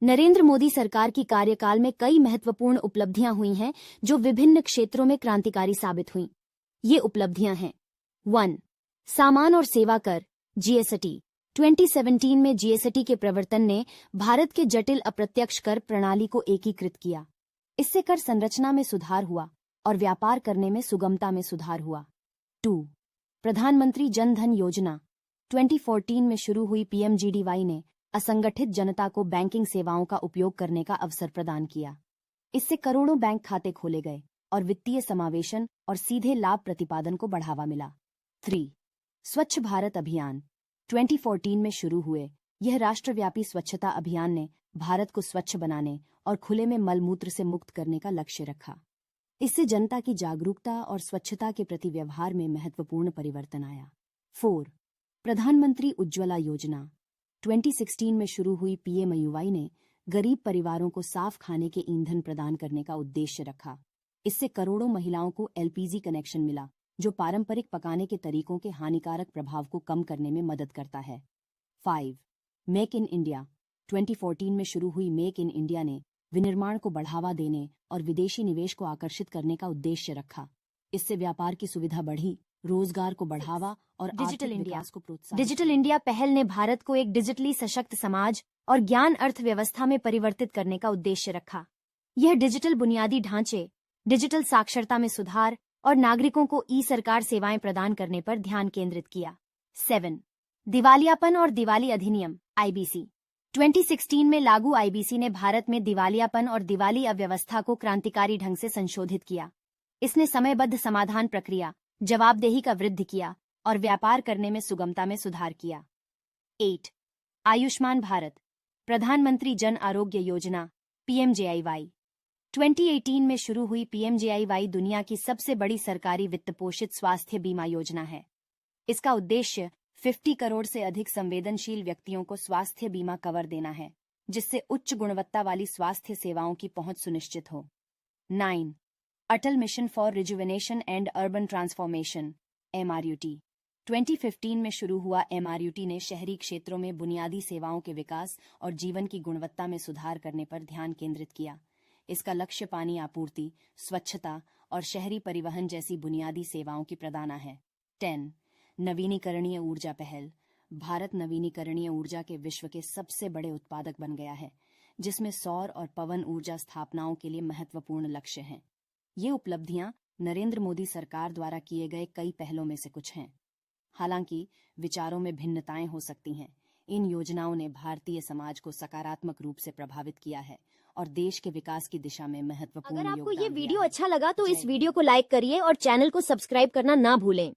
नरेंद्र मोदी सरकार की कार्यकाल में कई महत्वपूर्ण उपलब्धियां हुई हैं जो विभिन्न क्षेत्रों में क्रांतिकारी साबित हुईं। ये उपलब्धियां हैं 1. सामान और सेवा कर जीएसटी 2017 में जीएसटी के प्रवर्तन ने भारत के जटिल अप्रत्यक्ष कर प्रणाली को एकीकृत किया। इससे कर संरचना में सुधार हुआ और व्यापार करने में सुगमता में सुधार हुआ। 2. प्रधानमंत्री जन धन योजना 2014 में शुरू हुई पीएमजीडीवाई ने असंगठित जनता को बैंकिंग सेवाओं का उपयोग करने का अवसर प्रदान किया। इससे करोड़ों बैंक खाते खोले गए और वित्तीय समावेशन और सीधे लाभ प्रतिपादन को बढ़ावा मिला। 3. स्वच्छ भारत अभियान 2014 में शुरू हुए यह राष्ट्रव्यापी स्वच्छता अभियान ने भारत को स्वच्छ बनाने और खुले में मलमूत्र से मुक्त करने का लक्ष्य रखा। इससे जनता की जागरूकता और स्वच्छता के प्रति व्यवहार में महत्वपूर्ण परिवर्तन आया। 4. प्रधानमंत्री उज्ज्वला योजना 2016 में शुरू हुई पीएमयूवाई ने गरीब परिवारों को साफ खाने के ईंधन प्रदान करने का उद्देश्य रखा। इससे करोड़ों महिलाओं को एलपीजी कनेक्शन मिला, जो पारंपरिक पकाने के तरीकों के हानिकारक प्रभाव को कम करने में मदद करता है। 5. मेक इन इंडिया 2014 में शुरू हुई मेक इन इंडिया ने विनिर्माण को बढ़ावा देने और विदेशी निवेश को आकर्षित करने का उद्देश्य रखा। इससे व्यापार की सुविधा बढ़ी, रोजगार को बढ़ावा और डिजिटल इंडिया को प्रोत्साहन। डिजिटल इंडिया पहल ने भारत को एक डिजिटली सशक्त समाज और ज्ञान अर्थव्यवस्था में परिवर्तित करने का उद्देश्य रखा। यह डिजिटल बुनियादी ढांचे, डिजिटल साक्षरता में सुधार और नागरिकों को ई सरकार सेवाएं प्रदान करने पर ध्यान केंद्रित किया। 7. दिवालियापन और दिवाली अधिनियम आईबीसी 2016 में लागू आईबीसी ने भारत में दिवालियापन और दिवाली अव्यवस्था को क्रांतिकारी ढंग से संशोधित किया। इसने समयबद्ध समाधान प्रक्रिया, जवाबदेही का वृद्धि किया और व्यापार करने में सुगमता में सुधार किया। 8. आयुष्मान भारत प्रधानमंत्री जन आरोग्य योजना पीएमजेआईवाई 2018 में शुरू हुई पीएमजेआईवाई दुनिया की सबसे बड़ी सरकारी वित्त पोषित स्वास्थ्य बीमा योजना है। इसका उद्देश्य 50 करोड़ से अधिक संवेदनशील व्यक्तियों को स्वास्थ्य बीमा कवर देना है, जिससे उच्च गुणवत्ता वाली स्वास्थ्य सेवाओं की पहुंच सुनिश्चित हो। 9. Atal mission for rejuvenation and urban transformation MRUT 2015 में शुरू हुआ MRUT ने शहरी क्षेत्रों में बुनियादी सेवाओं के विकास और जीवन की गुणवत्ता में सुधार करने पर ध्यान केंद्रित किया। इसका लक्ष्य पानी आपूर्ति, स्वच्छता और शहरी परिवहन जैसी बुनियादी सेवाओं की प्रदान है। 10. नवीनीकरणीय ऊर्जा पहल भारत नवीनीकरणीय ऊर्जा के विश्व के सबसे बड़े उत्पादक बन गया है, जिसमें सौर और पवन ऊर्जा स्थापनाओं के लिए महत्वपूर्ण लक्ष्य हैं। ये उपलब्धियां नरेंद्र मोदी सरकार द्वारा किए गए कई पहलों में से कुछ हैं। हालांकि विचारों में भिन्नताएं हो सकती हैं, इन योजनाओं ने भारतीय समाज को सकारात्मक रूप से प्रभावित किया है और देश के विकास की दिशा में महत्वपूर्ण अगर आपको योगदान ये दिया वीडियो है। अच्छा लगा तो इस वीडियो को लाइक करिए और चैनल को सब्सक्राइब करना ना भूलें।